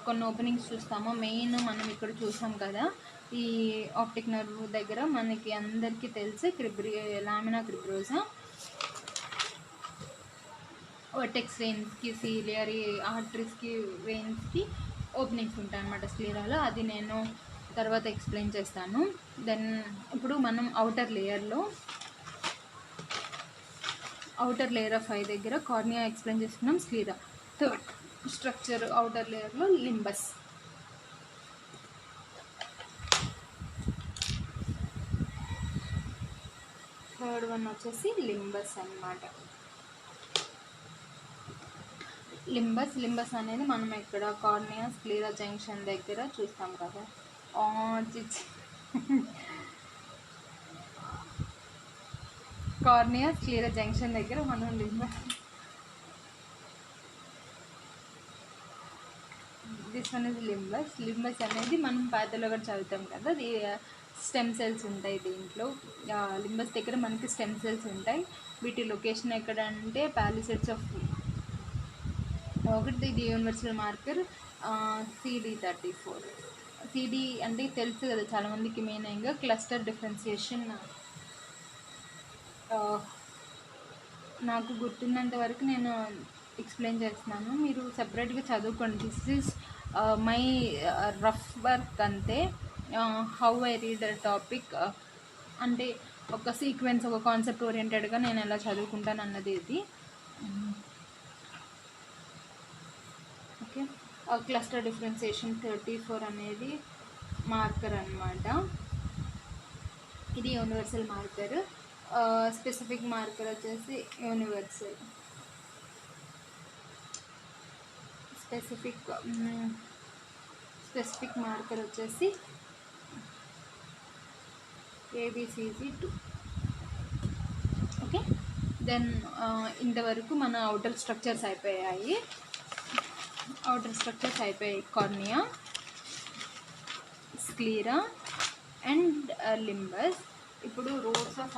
[SPEAKER 1] కొన్ని ఓపెనింగ్స్ చూస్తాము. మెయిన్ మనం ఇక్కడ చూసాం కదా, ఈ ఆప్టిక్ నర్వ్ దగ్గర మనకి అందరికీ తెలిసి లామినా క్రిబ్రోసా, వర్టెక్స్ వెయిన్స్కి, సీలియరీ ఆర్టరీస్కి, వెయిన్స్కి ఓపెనింగ్స్ ఉంటాయి అన్నమాట స్క్లీరాలో. అది నేను తర్వాత ఎక్స్ప్లెయిన్ చేస్తాను. దెన్ ఇప్పుడు మనం అవుటర్ లేయర్ ఆఫ్ ఐ దగ్గర కార్నియా ఎక్స్ప్లెయిన్ చేసుకున్నాం. స్క్లీరా థర్డ్ స్ట్రక్చర్ అవుటర్ లేయర్లో లింబస్. థర్డ్ వన్ వచ్చేసి లింబస్ అన్నమాట. లింబస్ అనేది మనం ఇక్కడ కార్నియా స్క్లీరా జంక్షన్ దగ్గర చూస్తాం కదా, కార్నియా స్క్లీరా జంక్షన్ దగ్గర మనం దిస్ వన్ ఇస్ లింబస్ అనేది మనం పాతలో కూడా చదువుతాం కదా, అది స్టెమ్ సెల్స్ ఉంటాయి దీంట్లో. లింబస్ దగ్గర మనకి స్టెమ్ సెల్స్ ఉంటాయి. వీటి లొకేషన్ ఎక్కడ అంటే పాలిసెడ్స్ ఆఫ్ ఒకటి ఇది యూనివర్సల్ మార్కర్ CD34. CD అంటే తెలుసు కదా చాలామందికి, మెయిన్గా క్లస్టర్ డిఫరెన్సియేషన్. నాకు గుర్తున్నంత వరకు నేను ఎక్స్ప్లెయిన్ చేస్తున్నాను, మీరు సపరేట్గా చదువుకోండి. This is my rough work అంతే. హౌ ఐ రీడ్ టాపిక్ అంటే ఒక సీక్వెన్స్, ఒక కాన్సెప్ట్ ఓరియంటెడ్గా నేను ఎలా చదువుకుంటాను అన్నది ఇది. ఓకే, క్లస్టర్ డిఫరెన్సియేషన్ 34 అనేది మార్కర్ అన్నమాట. ఇది యూనివర్సల్ మార్కర్. స్పెసిఫిక్ మార్కర్ వచ్చేసి యూనివర్సల్. స్పెసిఫిక్ మార్కర్ వచ్చేసి ABCG2. ఓకే, దెన్ ఇంతవరకు మన అవుటర్ స్ట్రక్చర్స్ అయిపోయాయి. Cornea, sclera and limbus. ఇప్పుడు రూట్స్ ఆఫ్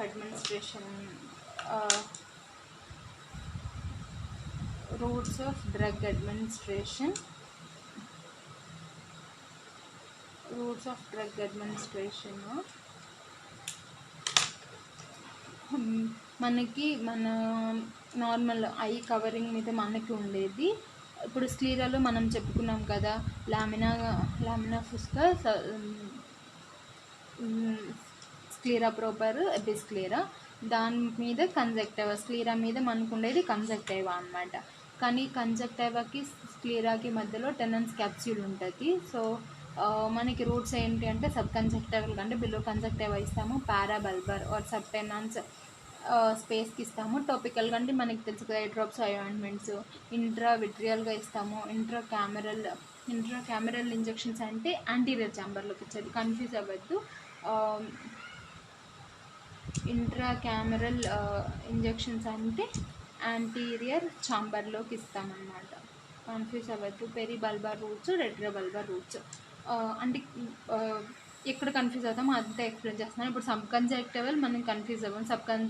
[SPEAKER 1] డ్రగ్ అడ్మినిస్ట్రేషన్. మనకి మన నార్మల్ ఐ కవరింగ్ మీద మనకి ఉండేది. ఇప్పుడు స్క్లీరాలో మనం చెప్పుకున్నాం కదా, లామినా ఫుస్కా, స్క్లీరా ప్రోపర్, ఎపిస్క్లీరా. దాని మీద కంజక్టివా, స్క్లీరా మీద మనకు ఉండేది కంజక్టివా అన్నమాట. కానీ కంజక్టివాకి స్క్లీరాకి మధ్యలో టెనన్స్ క్యాప్స్యూల్ ఉంటుంది. సో మనకి రూట్స్ ఏంటి అంటే సబ్ కంజక్టివల్ కంటే బిలో కంజక్టివా ఇస్తాము, పారాబల్బర్ ఆర్ సబ్ టెనన్స్ స్పేస్కి ఇస్తాము. టాపికల్ కంటే మనకి తెలుసు కదా, ఐ డ్రాప్స్, ఆయింట్మెంట్స్. ఇంట్రావిట్రియల్గా ఇస్తాము. ఇంట్రాకామెరల్ ఇంజెక్షన్స్ అంటే యాంటీరియర్ ఛాంబర్లోకి ఇచ్చేది, కన్ఫ్యూజ్ అవ్వద్దు. ఇంట్రాకామెరల్ ఇంజెక్షన్స్ అంటే యాంటీరియర్ ఛాంబర్లోకి ఇస్తామన్నమాట, కన్ఫ్యూజ్ అవ్వద్దు. పెరిబల్బార్ రూట్స్, రెట్రోబల్బార్ రూట్స్ అంటే ఎక్కడ కన్ఫ్యూజ్ అవుతామో అంతే ఎక్స్ప్లెయిన్ చేస్తున్నాను. ఇప్పుడు సబ్ కంజక్టివల్ మనం కన్ఫ్యూజ్ అవ్వం,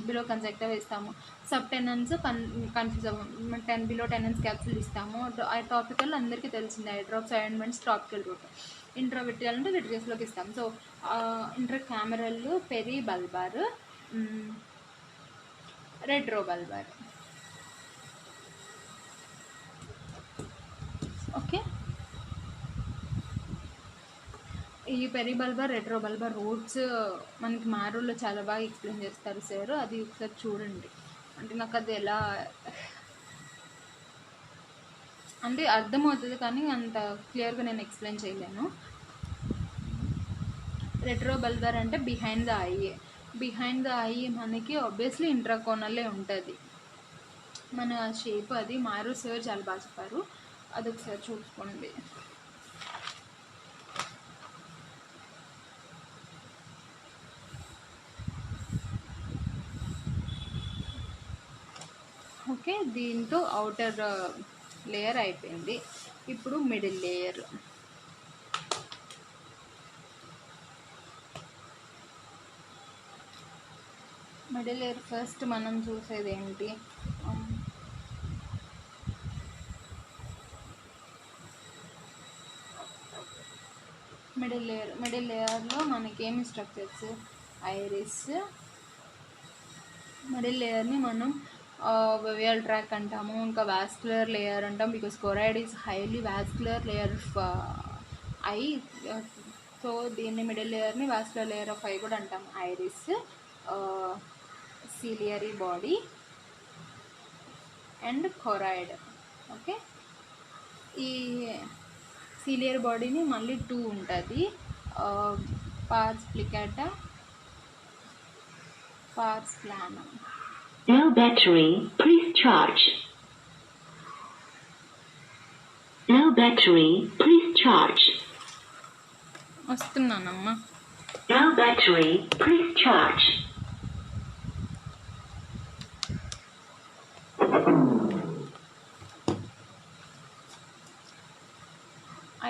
[SPEAKER 1] బిలో కంజక్టివ్ ఇస్తాము. సబ్ టెనన్స్ కన్ఫ్యూజ్ అవ్వం, బిలో టెనన్స్ క్యాప్సూల్ ఇస్తాము. టాపికల్ అందరికీ తెలిసిందే, eye drops, ointments topical route. Intravitreal అంటే విట్రియస్లోకి ఇస్తాం. సో ఇంట్రాకామెరల్ పెరిబల్బార్, రెట్రోబల్బార్. ఓకే, ఈ పెరిబల్బార్, రెట్రోబల్బార్ రూట్స్ మనకి మారోల్లో చాలా బాగా ఎక్స్ప్లెయిన్ చేస్తారు సార్, అది ఒకసారి చూడండి. అంటే నాకు అది ఎలా అంటే అర్థమవుతుంది కానీ అంత క్లియర్గా నేను ఎక్స్ప్లెయిన్ చేయలేను. రెట్రోబల్బార్ అంటే బిహైండ్ ద ఐ మనకి ఆబ్వియస్లీ ఇంట్రాకోనల్లే ఉంటుంది. మన షేప్ అది మారు సార్ చాలా బాగా చెప్పారు, అదొకసారి చూసుకోండి. ఓకే, దీంతో అవుటర్ లేయర్ అయిపోయింది. ఇప్పుడు middle layer. Middle layer first మనం చూసేది ఏంటి, మిడిల్ లేయర్లో మనకి ఏమి స్ట్రక్చర్స్, ఐరిస్. మిడిల్ లేయర్ని మనం వెవియల్ ట్రాక్ అంటాము, ఇంకా వాస్కులర్ లేయర్ అంటాం, because choroid is highly vascular layer of eye. So దీన్ని మిడిల్ లేయర్ని వాస్కులర్ లేయర్ ఆఫ్ ఐ కూడా అంటాం. Iris, ciliary body and choroid. Okay, ఈ సిలియర్ బాడీని మళ్ళీ 2 ఉంటుంది, pars plicata, pars plana.
[SPEAKER 2] No battery, please charge. No battery, please charge.
[SPEAKER 1] వస్తున్నానమ్మా.
[SPEAKER 2] No battery, please charge.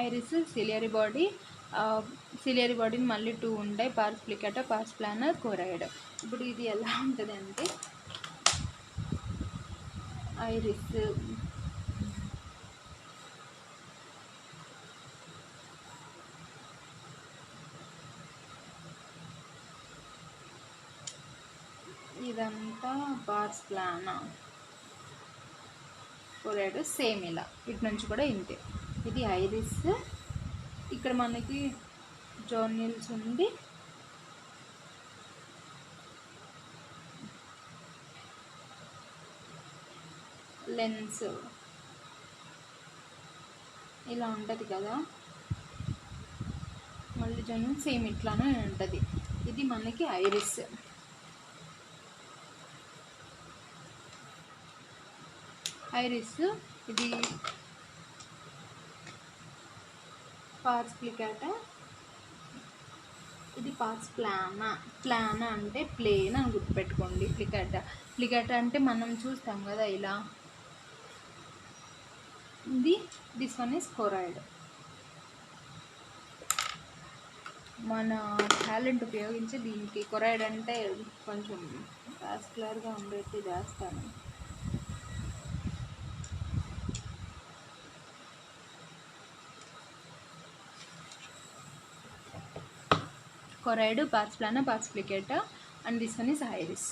[SPEAKER 1] Iris, ciliary బాడీని మళ్ళీ 2 ఉంటాయి, పార్స్ ప్లికాటా, పార్స్ ప్లానర్, కొరాయిడ్. ఇప్పుడు ఇది ఎలా ఉంటుంది అంటే, ఐరిస్ ఇదంతా పార్స్ ప్లానా, కొరాయిడ్ సేమ్ ఇలా, ఇటు నుంచి కూడా ఇంతే. ఇది ఐరిస్, ఇక్కడ మనకి జోర్నిల్స్ ఉంది, లెన్స్ ఇలా ఉంటుంది కదా, మళ్ళీ జోర్నిల్ సేమ్ ఇట్లానే ఉంటుంది. ఇది మనకి ఐరిస్. ఇది పార్స్ ప్లికాటా, ఇది పార్స్ ప్లానా అంటే ప్లేన్ అని గుర్తుపెట్టుకోండి. ప్లికాటా అంటే మనం చూస్తాం కదా ఇలా. This one is choroid. మన టాలెంట్ ఉపయోగించి దీనికి కొరాయిడ్ అంటే కొంచెం వాస్కులర్గా ఉండేట్టు చేస్తాను. Choroid, pars plana, pars plicata, and this one is iris.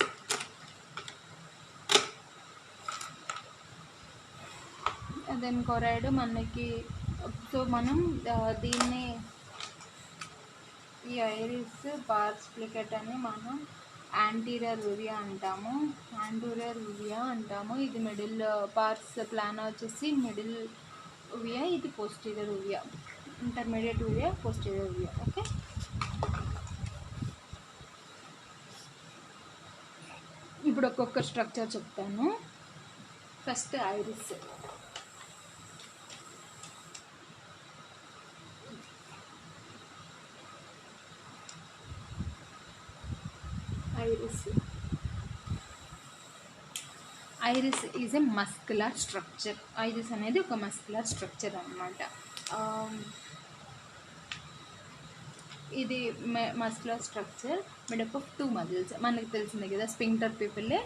[SPEAKER 1] Then choroid మనకి, సో మనం దీన్ని, ఈ ఐరిస్, పార్స్ ప్లికాటాని మనం యాంటీరియర్ ఊవియా అంటాము. ఇది మిడిల్, పార్స్ ప్లానా వచ్చేసి మిడిల్ ఊవియా, ఇది posterior uvea, intermediate uvea, posterior uvea. Okay, ఇప్పుడు ఒక్కొక్క స్ట్రక్చర్ చెప్తాను. First iris. Iris is a muscular structure. Iris అనేది ఒక మస్కులర్ స్ట్రక్చర్ అన్నమాట. ఇది muscular structure made up of 2 muscles. మనకు తెలిసిందే కదా, sphincter pupillae,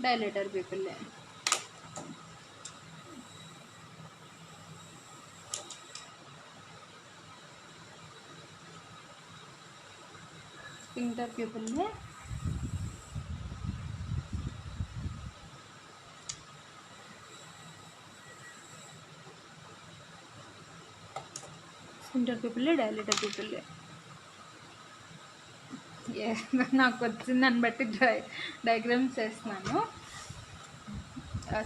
[SPEAKER 1] dilator pupillae. Sphincter పీపుల్నే స్పింక్టర్ పీపులే, డైలేటర్ పీపులే. నాకు వచ్చిన దాన్ని బట్టి డయాగ్రామ్స్ చేస్తున్నాను.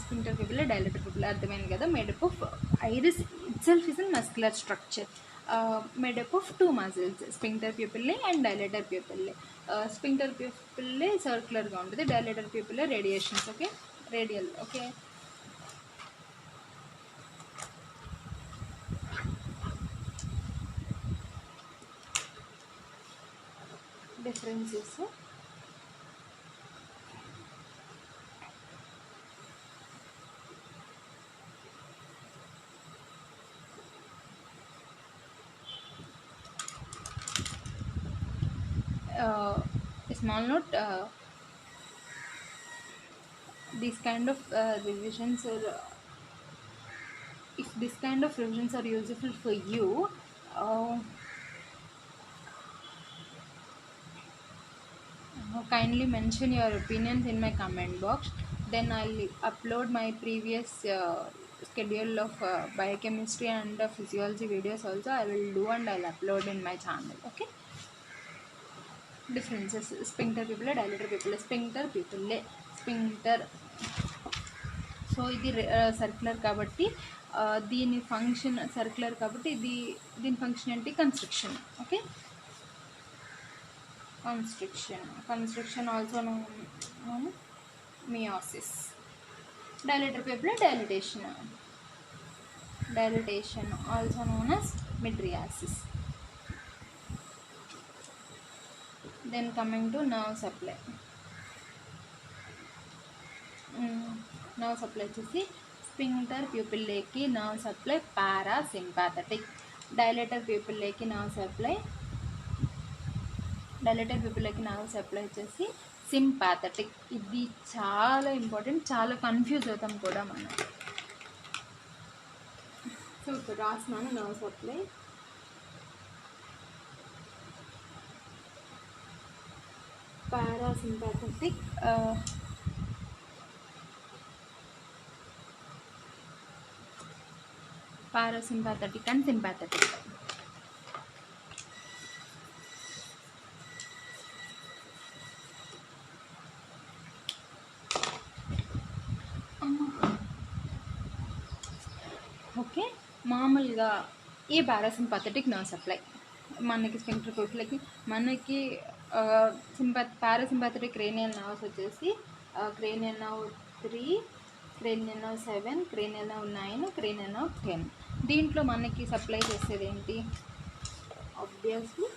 [SPEAKER 1] స్పింక్టర్ పీపులే, డైలేటర్ పీపులే, అర్థమైంది కదా. Made up of iris it self is a muscular structure. made up of two muscles, sphincter pupillae and dilator pupillae. Sphincter pupillae circular గా ఉంటుంది, dilator pupillae radiations, okay, radial, okay. Differences. A small note, these kind of revisions are, if this kind of revisions are useful for you, kindly mention your opinions in my comment box, then I'll upload my previous schedule of biochemistry and physiology videos also I will do, and I'll upload in my channel, okay. Differences: sphincter pupillae, dilator pupillae. Sphincter pupillae, sphincter, so ఇది సర్క్యులర్ కాబట్టి దీని ఫంక్షన్ సర్క్యులర్ కాబట్టి ఇది దీని ఫంక్షన్ ఏంటి, constriction, okay. Constriction also known meiosis. Dilator pupillae, dilatation also known as mydriasis. Then coming to nerve supply. Nerve supply వచ్చేసి sphincter pupillae కి nerve supply parasympathetic, dilator pupillae కి nerve supply వచ్చేసి సింపాథెటిక్. ఇది చాలా ఇంపార్టెంట్, చాలా కన్ఫ్యూజ్ అవుతాం కూడా మనం. సో ఇప్పుడు రాస్తున్నాను nerve supply. Parasympathetic, parasympathetic and sympathetic. Okay, మామూలుగా ఈ పారాసింపాథెటిక్ నర్వ్ సప్లై మనకి స్ఫింక్టర్ పుపిల్లకి, మనకి పారాసింపాథెటిక్ క్రేనియల్ నర్వ్స్ వచ్చేసి cranial nerve 3, cranial nerve 7, cranial nerve 9, cranial nerve 10. దీంట్లో మనకి సప్లై చేసేది ఏంటి, ఆబ్వియస్లీ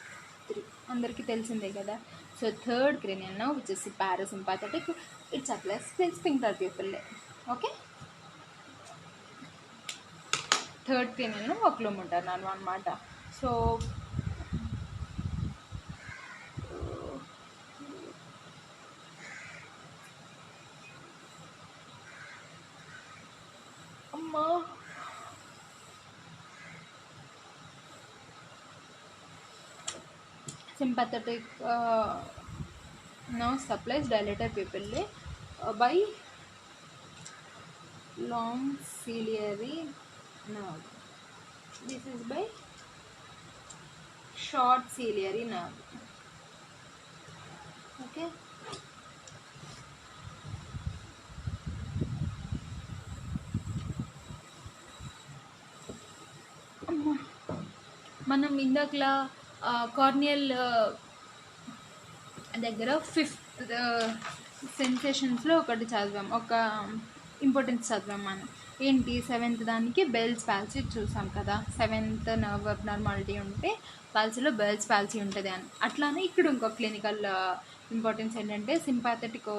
[SPEAKER 1] 3, అందరికీ తెలిసిందే కదా. సో థర్డ్ క్రేనియల్ నర్వ్ వచ్చేసి parasympathetic, it supplies sphincter pupillae, okay. Third cranial nerve oculomotor nerve అనమాట. సో అమ్మా sympathetic nerve supplies dilator pupillae by long ciliary nerve. This is by short ciliary nerve, okay. మనం ఇందాకలా కార్నియల్ దగ్గర 5th సెన్సేషన్స్లో ఒకటి చదివాం, ఒక ఇంపార్టెన్స్ చదివాం మనం. ఏంటి, 7th దానికి బెల్స్ పాల్సీ చూసాం కదా. 7th నర్వ్ అబ్నార్మాలిటీ ఉంటే పాల్సీలో బెల్స్ పాల్సీ ఉంటుంది అని. అట్లానే ఇక్కడ ఇంకో క్లినికల్ ఇంపార్టెన్స్ ఏంటంటే సింపాథెటిక్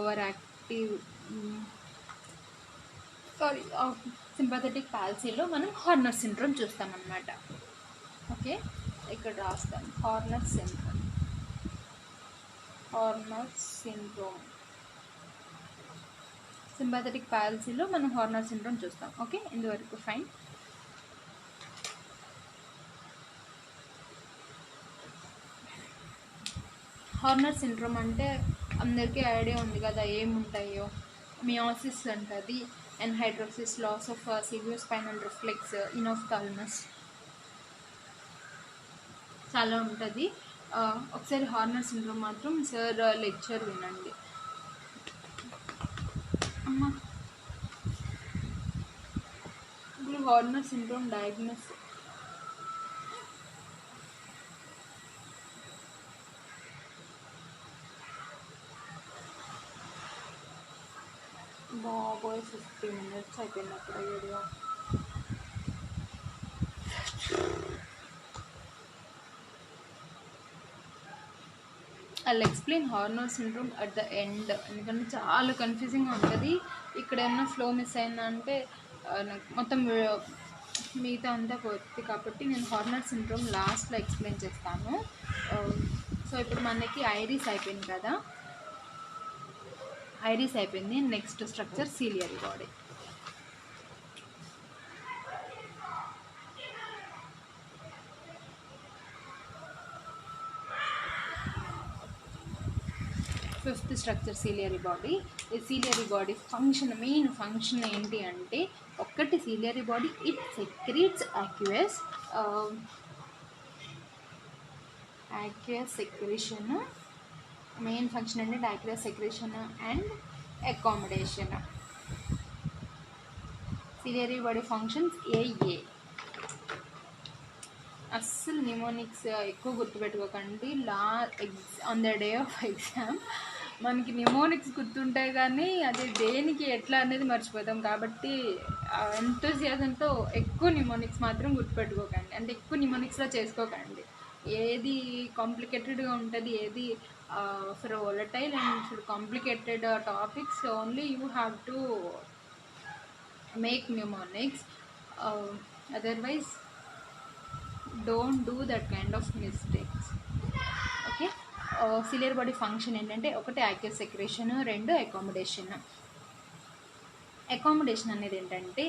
[SPEAKER 1] సింపాథెటిక్ పాల్సీలో మనం హార్నర్ సిండ్రోమ్ చూస్తామన్నమాట, ఓకే. ఇక్కడ రాస్తాను హార్నర్ సిండ్రోమ్. సింపాథెటిక్ పాల్సీలో మనం హార్నర్ సిండ్రోమ్ చూస్తాం, ఓకే. ఇందువరకు ఫైన్. హార్నర్ సిండ్రోమ్ అంటే అందరికీ ఐడియా ఉంది కదా ఏముంటాయో. మియోసిస్ ఉంటుంది, ఎన్హైడ్రోసిస్, లాస్ ఆఫ్ సివియోస్పైనల్ రిఫ్లెక్స్, ఇనోఫ్థాల్మస్, చాలా ఉంటుంది. ఒకసారి హార్నర్ సిండ్రోమ్ మాత్రం సార్ లెక్చర్ వినండి. అమ్మా ఇప్పుడు హార్నర్ సిండ్రోమ్ డయాగ్నోస్ 50 minutes అయిపోయింది అప్పుడు video. I'll explain Horner syndrome at the end ఎందుకంటే చాలా కన్ఫ్యూజింగ్గా ఉంటుంది. ఇక్కడ ఏమన్నా ఫ్లో మిస్ అయిందంటే నాకు మొత్తం మిగతా అంతా పోతుంది. కాబట్టి నేను హార్నర్ సిండ్రోమ్ లాస్ట్లో ఎక్స్ప్లెయిన్ చేస్తాను. సో ఇప్పుడు మనకి ఐరిస్ అయిపోయింది కదా, ఐరిస్ అయిపోయింది. Next structure ciliary body. Fifth structure ciliary body. ఈ ciliary body function, main function ఏంటి అంటే, ఒక్కటి ciliary body it secretes aqueous secretion. Main function అంటే aqueous secretion and accommodation. Ciliary body functions ఏ అస్సలు నిమోనిక్స్ ఎక్కువ గుర్తుపెట్టుకోకండి. On the day of exam మనకి నిమోనిక్స్ గుర్తుంటాయి కానీ అది దేనికి ఎట్లా అనేది మర్చిపోతాం. కాబట్టి ఎంతోసియాజంతో ఎక్కువ నిమోనిక్స్ మాత్రం గుర్తుపెట్టుకోకండి, అంటే ఎక్కువ నిమోనిక్స్లో చేసుకోకండి. ఏది కాంప్లికేటెడ్గా ఉంటుంది, ఏది for volatile and for complicated topics only you have to make mnemonics. Otherwise don't do that kind of mistakes. Okay. Ciliary body function ఏంటంటే, ఒకటి యాక్యుయస్ సెక్రేషన్, రెండు అకామిడేషన్. అకామిడేషన్ అనేది ఏంటంటే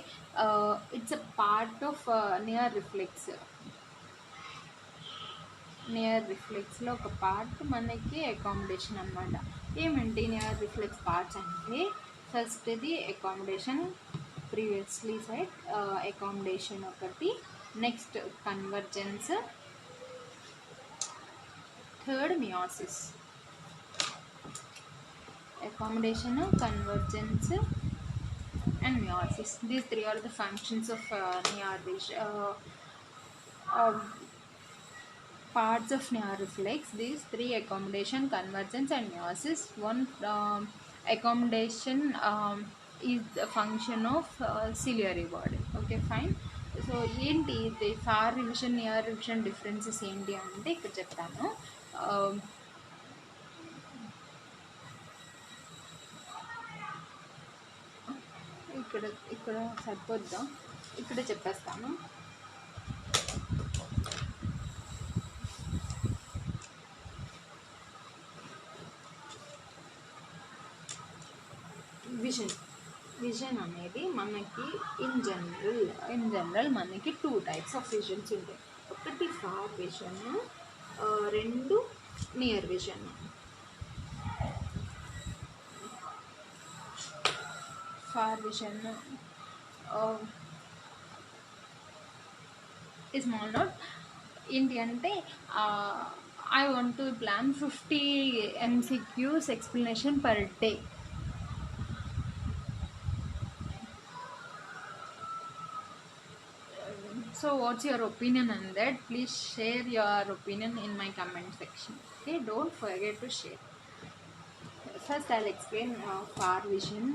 [SPEAKER 1] it's a part of near reflex. Near రిఫ్లెక్స్లో ఒక పార్ట్ మనకి అకామిడేషన్ అనమాట. ఏమంటే నియర్ రిఫ్లెక్స్ పార్ట్స్ అంటే, ఫస్ట్ ఇది అకామిడేషన్, ప్రీవియస్లీ సైడ్ అకామిడేషన్ ఒకటి, next convergence, third miosis. Accommodation, convergence and meiosis. These three are the functions of parts of nerve reflex. These three: accommodation, convergence and meiosis. One accommodation is the function of ciliary body. Okay, fine. So ఏంటి ఇది far revision near revision differences ఏంటి అంటే ఇక్కడ చెప్తాను. ఇక్కడ సరిపోద్దా, ఇక్కడ చెప్పేస్తాను. విజన్ అనేది మనకి ఇన్ జనరల్ మనకి 2 టైప్స్ ఆఫ్ విజన్స్ ఉంటాయి. ఒకటి ఫార్ విజన్, రెండు నియర్ విజన్. ఫార్ విజన్ ఈ స్మాల్ నోట్ ఏంటి అంటే, I want to plan 50 MCQs explanation per day. So what's your opinion on that? Please share your opinion in my comment section. Okay, don't forget to share. First I'll explain far vision.